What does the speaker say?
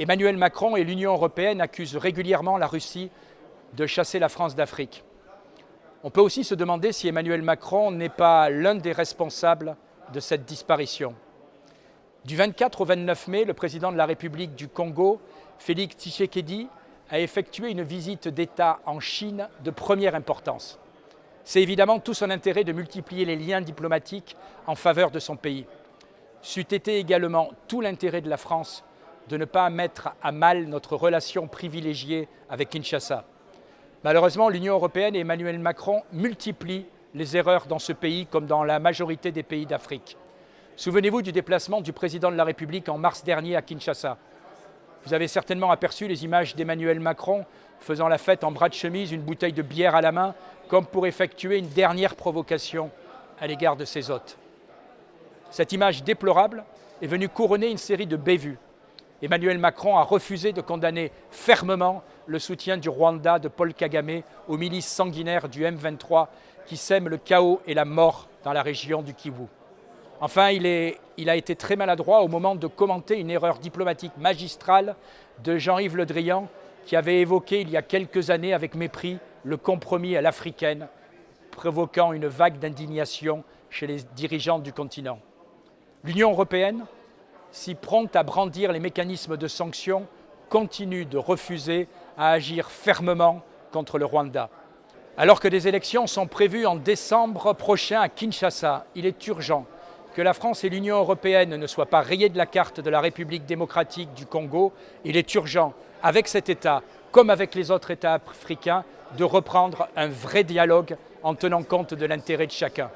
Emmanuel Macron et l'Union européenne accusent régulièrement la Russie de chasser la France d'Afrique. On peut aussi se demander si Emmanuel Macron n'est pas l'un des responsables de cette disparition. Du 24 au 29 mai, le président de la République du Congo, Félix Tshisekedi, a effectué une visite d'État en Chine de première importance. C'est évidemment tout son intérêt de multiplier les liens diplomatiques en faveur de son pays. C'eût été également tout l'intérêt de la France de ne pas mettre à mal notre relation privilégiée avec Kinshasa. Malheureusement, l'Union européenne et Emmanuel Macron multiplient les erreurs dans ce pays comme dans la majorité des pays d'Afrique. Souvenez-vous du déplacement du président de la République en mars dernier à Kinshasa. Vous avez certainement aperçu les images d'Emmanuel Macron faisant la fête en bras de chemise, une bouteille de bière à la main, comme pour effectuer une dernière provocation à l'égard de ses hôtes. Cette image déplorable est venue couronner une série de bévues. Emmanuel Macron a refusé de condamner fermement le soutien du Rwanda de Paul Kagame aux milices sanguinaires du M23 qui sèment le chaos et la mort dans la région du Kivu. Enfin, il a été très maladroit au moment de commenter une erreur diplomatique magistrale de Jean-Yves Le Drian qui avait évoqué il y a quelques années avec mépris le compromis à l'africaine, provoquant une vague d'indignation chez les dirigeants du continent. L'Union européenne, si prompte à brandir les mécanismes de sanctions, continue de refuser à agir fermement contre le Rwanda. Alors que des élections sont prévues en décembre prochain à Kinshasa, il est urgent que la France et l'Union européenne ne soient pas rayées de la carte de la République démocratique du Congo. Il est urgent, avec cet État, comme avec les autres États africains, de reprendre un vrai dialogue en tenant compte de l'intérêt de chacun.